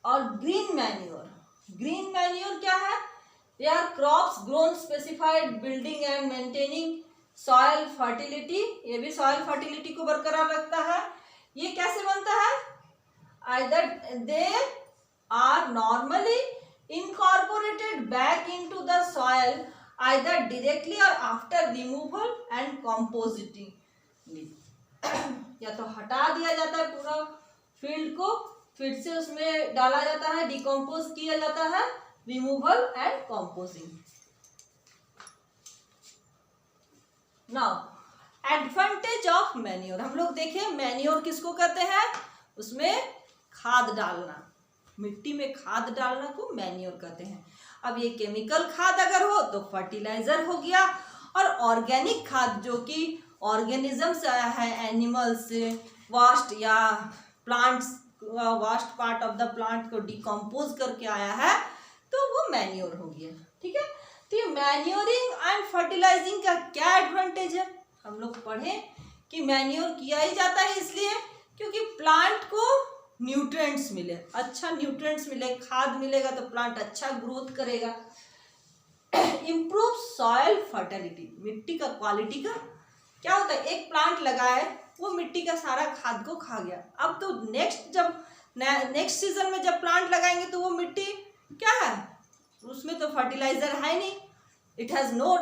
और ग्रीन मैन्योर क्या है? They are crops grown specified building and maintaining soil fertility. ये भी सॉइल फर्टिलिटी को बरकरार रखता है। ये कैसे बनता है? Either they are normally incorporated back into the soil either directly और आफ्टर रिमूवल एंड कंपोजिटिंग। या तो हटा दिया जाता है पूरा फील्ड को, फिर से उसमें डाला जाता है, डिकम्पोज किया जाता है, removal and composing. Now advantage of manure. हम लोग देखें मैन्योर किसको कहते हैं? उसमें खाद डालना, मिट्टी में खाद डालना को मैन्योर कहते हैं। अब ये केमिकल खाद अगर हो तो फर्टिलाइजर हो गया, और ऑर्गेनिक खाद जो कि ऑर्गेनिज्म से आया है, एनिमल से वास्ट या plants vast part of the plant को डिकम्पोज करके आया है, तो वो मैन्योर हो गया। ठीक है। तो ये मैन्योरिंग एंड फर्टिलाइजिंग का क्या एडवांटेज है? हम लोग पढ़े कि मैन्योर किया ही जाता है इसलिए क्योंकि प्लांट को न्यूट्रिएंट्स मिले, अच्छा न्यूट्रिएंट्स मिले, खाद मिलेगा तो प्लांट अच्छा ग्रोथ करेगा। इम्प्रूव सॉइल फर्टिलिटी, मिट्टी का क्वालिटी का क्या होता है? एक प्लांट लगाए, वो मिट्टी का सारा खाद को खा गया। अब तो नेक्स्ट सीजन में जब प्लांट लगाएंगे तो वो मिट्टी क्या है? उसमें तो फर्टिलाइजर है नहीं, it has no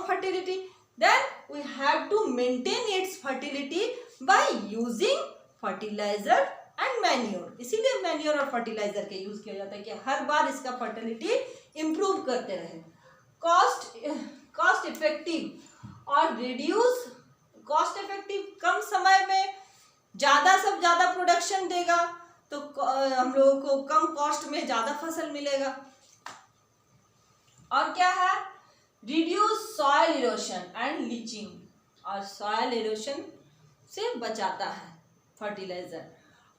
fertility, then we have to maintain its fertility by using fertiliser and manure. इसीलिए मैन्योर और फर्टिलाइजर का यूज किया जाता है कि हर बार इसका फर्टिलिटी इंप्रूव करते रहे। कॉस्ट इफेक्टिव और रिड्यूस, कॉस्ट इफेक्टिव, कम समय में ज़्यादा प्रोडक्शन देगा, तो हम लोगों को कम कॉस्ट में ज़्यादा फसल मिलेगा। और क्या है? Reduce soil erosion and leaching, और सॉइल इरोशन से बचाता है फर्टिलाइजर,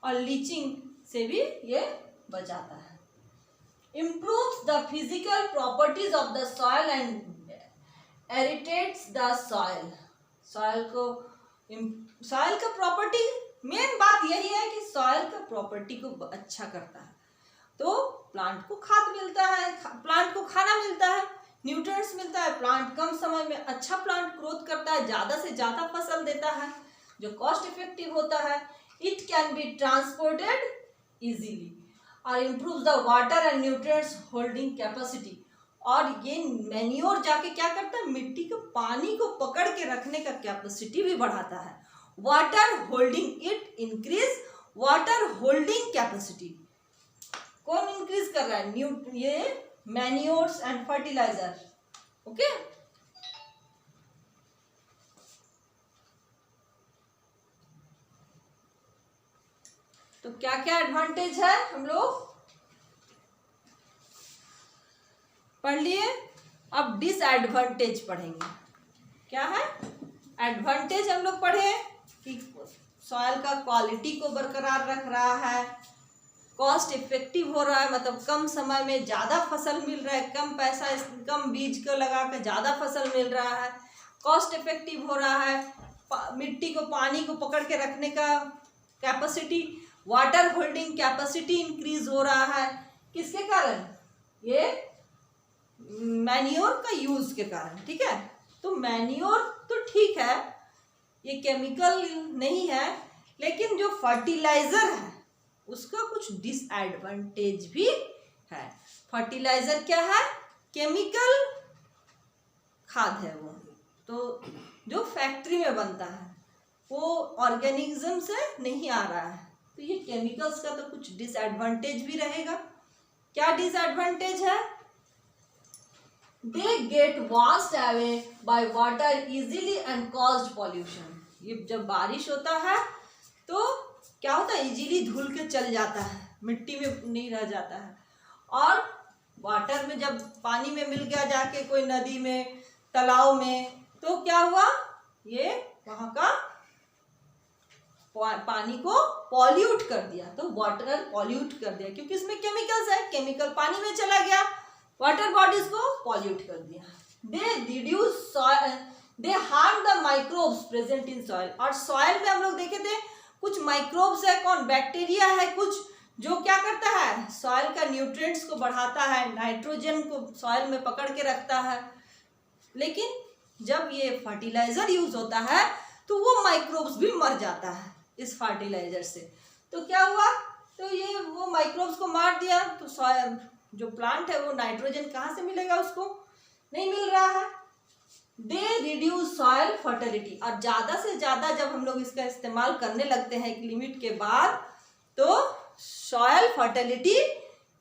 और लीचिंग से भी ये बचाता है। Improves the physical properties of the soil and aerates the soil. Soil का प्रॉपर्टी, मेन बात यही है कि सॉइल का प्रॉपर्टी को अच्छा करता है, तो प्लांट को खाद मिलता है, प्लांट को खाना मिलता है, न्यूट्रिएंट्स मिलता है, प्लांट कम समय में अच्छा प्लांट ग्रोथ करता है, ज़्यादा से ज़्यादा फसल देता है, जो कॉस्ट इफेक्टिव होता है। It can be transported easily और improve the water and nutrients holding capacity. और ये मैन्योर जाके क्या करता है? मिट्टी के पानी को पकड़ के रखने का कैपेसिटी भी बढ़ाता है। Water holding, it increase water holding capacity. कौन इंक्रीज कर रहा है? ये मैन्योर्स एंड फर्टिलाइजर। ओके, तो क्या क्या एडवांटेज है हम लोग पढ़ लिए। अब डिसएडवांटेज पढ़ेंगे। क्या है? एडवांटेज हम लोग पढ़े कि सॉयल का क्वालिटी को बरकरार रख रहा है, कॉस्ट इफेक्टिव हो रहा है, मतलब कम समय में ज़्यादा फसल मिल रहा है, कम पैसा कम बीज को लगा कर ज़्यादा फसल मिल रहा है, कॉस्ट इफेक्टिव हो रहा है, मिट्टी को पानी को पकड़ के रखने का capacity, water holding capacity increase हो रहा है। किसके कारण? ये मैन्योर का यूज के कारण। ठीक है, तो मैन्योर तो ठीक है, ये केमिकल नहीं है, लेकिन जो फर्टिलाइजर है उसका कुछ डिसएडवांटेज भी है। फर्टिलाइजर क्या है? केमिकल खाद है वो, तो जो फैक्ट्री में बनता है वो ऑर्गेनिज्म से नहीं आ रहा है, तो ये केमिकल्स का तो कुछ डिसएडवांटेज भी रहेगा। क्या डिसएडवांटेज है? They get washed away by water easily and caused pollution. ये जब बारिश होता है तो क्या होता है, इजीली धुल के चल जाता है, मिट्टी में नहीं रह जाता है। और वाटर में जब पानी में मिल गया जाके कोई नदी में, तालाब में, तो क्या हुआ, ये वहां का पानी को पॉल्यूट कर दिया, तो वाटर पॉल्यूट कर दिया, क्योंकि इसमें केमिकल्स है, केमिकल पानी में चला गया, वाटर बॉडीज को पॉल्यूट कर दिया। They reduce soil, they harm the microbes present in soil. और सॉइल में हम लोग देखे थे कुछ माइक्रोब्स है, कौन? बैक्टीरिया है कुछ, जो क्या करता है, सॉइल का न्यूट्रिएंट्स को बढ़ाता है, नाइट्रोजन को सॉइल में पकड़ के रखता है। लेकिन जब ये फर्टिलाइजर यूज होता है तो वो माइक्रोब्स भी मर जाता है इस फर्टिलाइजर से। तो क्या हुआ, तो ये वो माइक्रोब्स को मार दिया, तो सॉइल जो प्लांट है वो नाइट्रोजन कहाँ से मिलेगा, उसको नहीं मिल रहा है। They reduce soil fertility. और ज़्यादा से ज़्यादा जब हम लोग इसका इस्तेमाल करने लगते हैं एक लिमिट के बाद, तो सॉइल फर्टिलिटी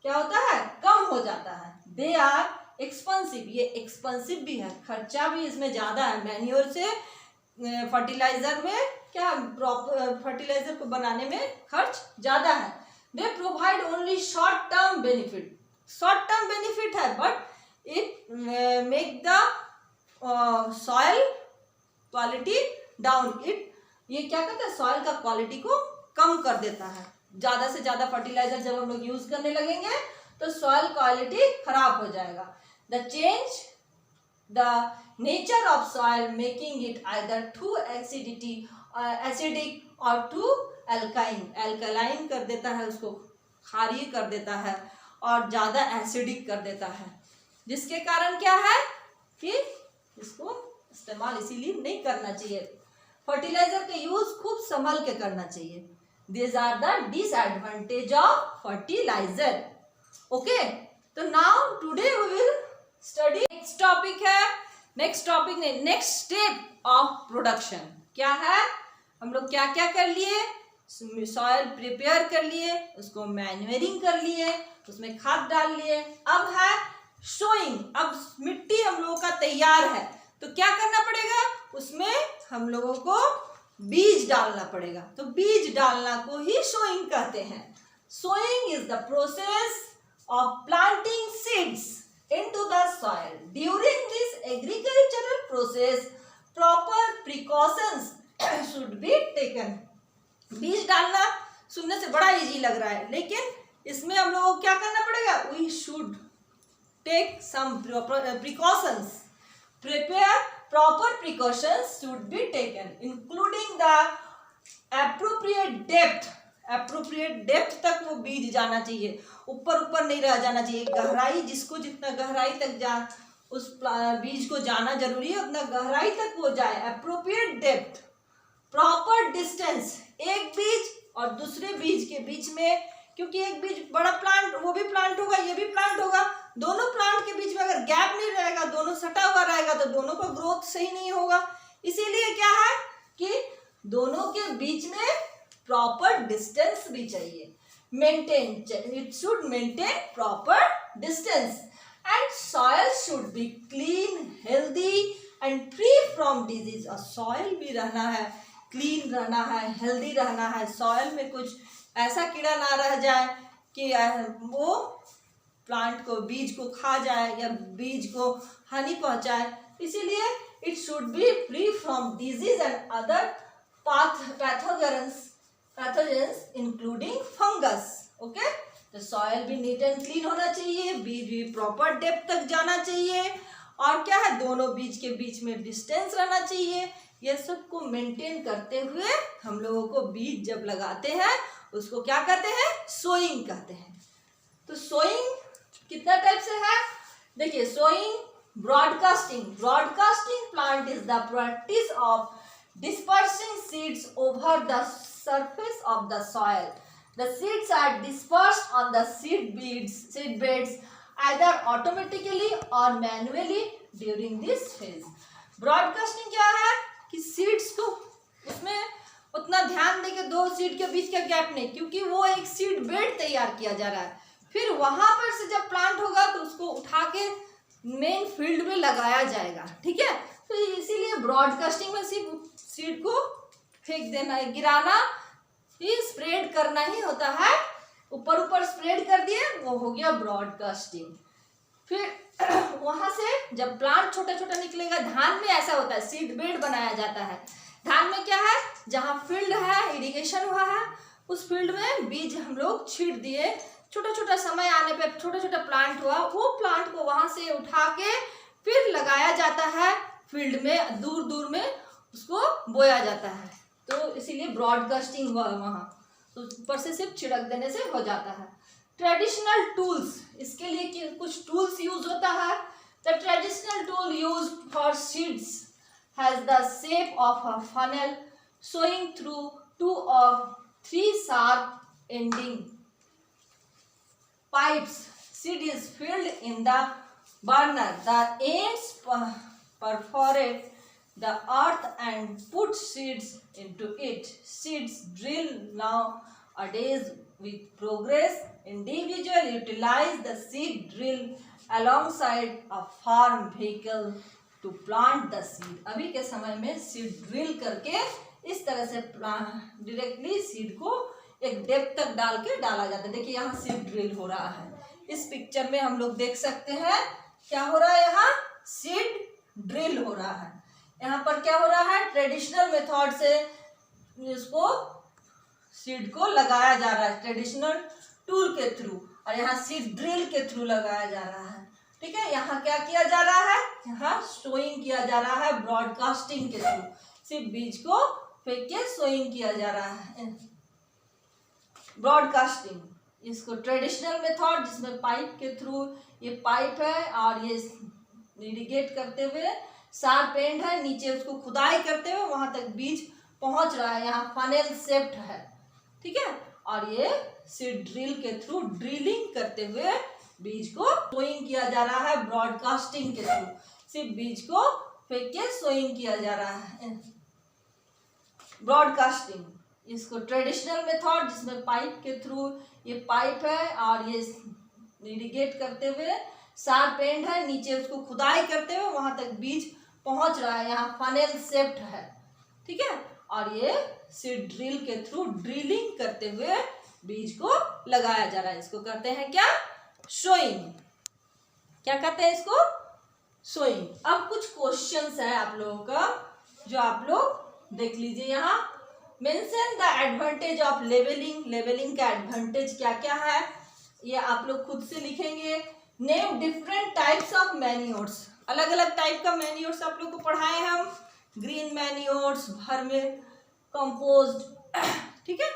क्या होता है, कम हो जाता है। दे आर एक्सपेंसिव, ये एक्सपेंसिव भी है, खर्चा भी इसमें ज़्यादा है। मैन्योर से फर्टिलाइजर में क्या, फर्टिलाइजर को बनाने में खर्च ज़्यादा है। They provide only short term benefit, short term benefit है, but it make the soil quality down. It ये क्या करता है, सॉइल का क्वालिटी को कम कर देता है। ज़्यादा से ज़्यादा फर्टिलाइजर जब हम लोग यूज करने लगेंगे तो सॉइल क्वालिटी खराब हो जाएगा। The change the nature of soil making it either too acidic और टू एल्काइन, एल्कलाइन कर देता है, उसको क्षारीय कर देता है, और ज़्यादा एसिडिक कर देता है, जिसके कारण क्या है कि इसको इस्तेमाल इसीलिए नहीं करना चाहिए। फर्टिलाइजर का यूज खूब संभल के करना चाहिए। These are the disadvantage of fertilizer. Okay, तो now today we will study next topic है, next topic ने next step of production क्या है। हम लोग क्या क्या कर लिए, सॉइल प्रिपेयर कर लिए, उसको मैन्यूरिंग कर लिए, उसमें खाद डाल लिए, अब है सोइंग। अब मिट्टी हम लोगों का तैयार है, तो क्या करना पड़ेगा, उसमें हम लोगों को बीज डालना पड़ेगा। तो बीज डालना को ही सोइंग कहते हैं। Sowing is the process of planting seeds into the soil. During this agricultural process proper precautions should be taken. बीज डालना सुनने से बड़ा इजी लग रहा है, लेकिन इसमें हम लोगों को क्या करना पड़ेगा, we should take some precautions, prepare proper precautions should be taken including the appropriate depth। appropriate depth तक वो बीज जाना चाहिए, ऊपर ऊपर नहीं रह जाना चाहिए। गहराई, जिसको जितना गहराई तक उस बीज को जाना जरूरी है, उतना गहराई तक वो जाए। appropriate depth, proper distance, एक बीज और दूसरे बीज के बीच में, क्योंकि एक बीज बड़ा प्लांट, वो भी प्लांट होगा, ये भी प्लांट होगा, दोनों प्लांट के बीच में अगर गैप नहीं रहेगा, दोनों सटा हुआ रहेगा, तो दोनों का ग्रोथ सही नहीं होगा। इसीलिए क्या है कि दोनों के बीच में प्रॉपर डिस्टेंस भी चाहिए, maintain, it should maintain proper distance and soil should be clean, healthy and free from disease. और सॉइल भी रहना है, क्लीन रहना है, हेल्दी रहना है। सॉइल में कुछ ऐसा कीड़ा ना रह जाए कि वो प्लांट को, बीज को खा जाए या बीज को हानि पहुंचाए। इसीलिए it should be free from disease and other pathogens including fungus. Okay, तो सॉयल भी नीट एंड क्लीन होना चाहिए, बीज भी प्रॉपर डेप्थ तक जाना चाहिए, और क्या है, दोनों बीज के बीच में डिस्टेंस रहना चाहिए। ये सब को मेंटेन करते हुए हम लोगों को बीज जब लगाते हैं उसको क्या कहते हैं, सोइंग कहते हैं। तो सोइंग कितना टाइप से है, देखिए, sowing, broadcasting plant is the practice of dispersing seeds over the surface of the soil. The seeds are dispersed on the seed beds either automatically or manually during this phase. Broadcasting क्या है कि seeds को उसमें उतना ध्यान देके दो seed के बीच का गैप नहीं, क्योंकि वो एक सीड बेड तैयार किया जा रहा है, फिर वहां पर से जब प्लांट होगा तो उसको उठा के मेन फील्ड में लगाया जाएगा। ठीक है, तो इसीलिए ब्रॉडकास्टिंग में सिर्फ सीड को फेंक देना है, गिराना ही, स्प्रेड करना ही होता है। ऊपर ऊपर स्प्रेड कर दिए, वो हो गया ब्रॉडकास्टिंग। फिर वहां से जब प्लांट छोटा छोटा निकलेगा, धान में ऐसा होता है, सीड बेड बनाया जाता है। धान में क्या है, जहाँ फील्ड है, इरिगेशन हुआ है, उस फील्ड में बीज हम लोग छींट दिए, छोटा छोटा समय आने पे छोटा छोटा प्लांट हुआ, वो प्लांट को वहां से उठा के फिर लगाया जाता है फील्ड में, दूर दूर में उसको बोया जाता है। तो इसीलिए ब्रॉडकास्टिंग हुआ वहाँ, तो ऊपर से सिर्फ छिड़क देने से हो जाता है। ट्रेडिशनल टूल्स, इसके लिए कुछ टूल्स यूज होता है। The traditional tool use for seeds has the shape of a funnel showing through 2 or 3 sharp ending pipes. Seed is filled in the burner. The ends perforate the earth and put seeds into it. Seeds drill nowadays with progress. Individual utilize the seed drill alongside a farm vehicle to plant the seed. अभी के समय में seed drill करके इस तरह से directly seed को एक डेप्थ तक डाल के डाला जाता है। देखिए यहाँ सीड ड्रिल हो रहा है, इस पिक्चर में हम लोग देख सकते हैं क्या हो रहा है, यहाँ सीड ड्रिल हो रहा है। यहाँ पर क्या हो रहा है, ट्रेडिशनल मेथड से इसको सीड को लगाया जा रहा है, ट्रेडिशनल टूल के थ्रू, और यहाँ सीड ड्रिल के थ्रू लगाया जा रहा है। ठीक है, यहाँ क्या किया जा रहा है, यहाँ सोइंग किया जा रहा है ब्रॉडकास्टिंग के थ्रू, सिर्फ बीज को फेंक के सोइंग किया जा रहा है, ब्रॉडकास्टिंग। इसको ट्रेडिशनल मेथड जिसमें पाइप के थ्रू, ये पाइप है और ये इरिगेट करते हुए शार्प एंड है, नीचे उसको खुदाई करते हुए वहां तक बीज पहुंच रहा है, यहाँ फनेल शेप्ड है। ठीक है, और ये सीड ड्रिल के थ्रू ड्रिलिंग करते हुए बीज को सोइंग किया जा रहा है ब्रॉडकास्टिंग के थ्रू, सिर्फ बीज को फेंक के सोइंग किया जा रहा है, ब्रॉडकास्टिंग। इसको ट्रेडिशनल मेथड जिसमें पाइप के थ्रू, ये पाइप है और ये इरिगेट करते हुए शार्प एंड है, नीचे उसको खुदाई करते हुए वहां तक बीज पहुंच रहा है, यहाँ फनेल शेप्ड है। ठीक है, और ये सीड ड्रिल के थ्रू ड्रिलिंग करते हुए बीज को लगाया जा रहा है, इसको कहते हैं क्या, सोइंग। क्या कहते हैं इसको, सोइंग। अब कुछ क्वेश्चंस है आप लोगों का, जो आप लोग देख लीजिए। यहाँ mention the advantage of levelling, levelling का एडवांटेज क्या क्या है, ये आप लोग खुद से लिखेंगे। Name different types of manures, अलग अलग टाइप का मैन्योर्स आप लोग को पढ़ाए हैं हम, ग्रीन मैन्योर्स, वर्मी कंपोस्ट। ठीक है,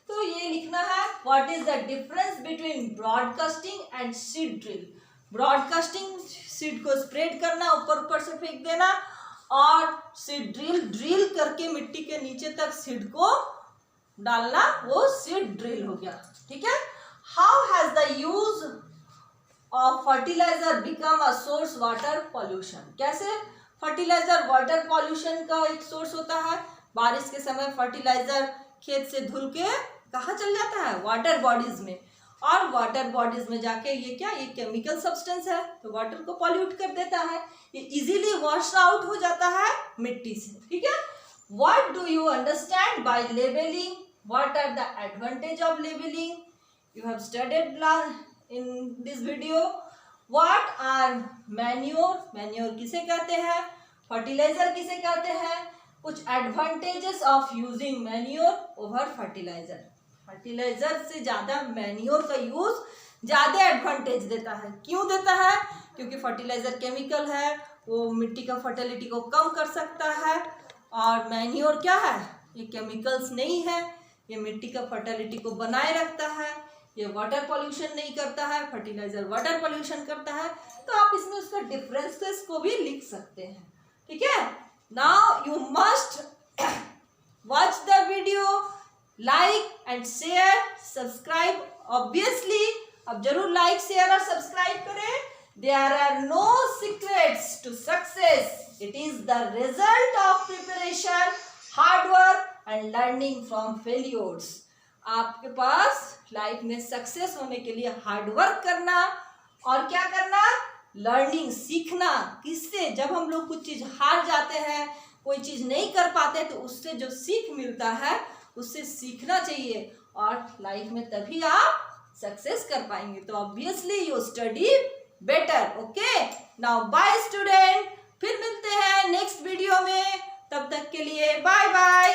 तो ये लिखना है, what is the difference between broadcasting and seed drill. Broadcasting seed को स्प्रेड करना, ऊपर ऊपर से फेंक देना, और सीड ड्रिल करके मिट्टी के नीचे तक सीड को डालना, वो सीड ड्रिल हो गया। ठीक है, how has the use of fertiliser become a source water pollution. कैसे फर्टिलाइजर वाटर पॉल्यूशन का एक सोर्स होता है, बारिश के समय फर्टिलाइजर खेत से धुल के कहाँ चल जाता है, वाटर बॉडीज में, और वाटर बॉडीज में जाके ये क्या, ये केमिकल सब्सटेंस है, तो वाटर को पॉल्यूट कर देता है, ये इजीली वॉश आउट हो जाता है मिट्टी से। ठीक है, what do you understand by levelling, what are the advantage of levelling, you have studied in this video. What are manure, manure किसे कहते हैं, फर्टिलाइजर किसे कहते हैं, कुछ advantages of using manure over fertiliser. Fertiliser से ज़्यादा मैन्योर का यूज ज़्यादा एडवांटेज देता है। क्यों देता है? क्योंकि फर्टिलाइजर केमिकल है, वो मिट्टी का फर्टिलिटी को कम कर सकता है, और मैन्योर क्या है? ये केमिकल्स नहीं है, ये मिट्टी का फर्टिलिटी को बनाए रखता है, ये वाटर पॉल्यूशन नहीं करता है, फर्टिलाइजर वाटर पॉल्यूशन करता है। तो आप इसमें उसका डिफरेंसेस को भी लिख सकते हैं, ठीक है। Now you must watch the video, like and share, subscribe. Obviously अब जरूर लाइक, शेयर और सब्सक्राइब करें। There are no secrets to success. It is the result of preparation, hard work and learning from failures. आपके पास life में success होने के लिए hard work करना और क्या करना? लर्निंग, सीखना। किससे? जब हम लोग कुछ चीज़ हार जाते हैं, कोई चीज़ नहीं कर पाते, तो उससे जो सीख मिलता है उससे सीखना चाहिए, और लाइफ में तभी आप सक्सेस कर पाएंगे। तो obviously you study better. Okay, now bye student, फिर मिलते हैं नेक्स्ट वीडियो में। तब तक के लिए बाय बाय।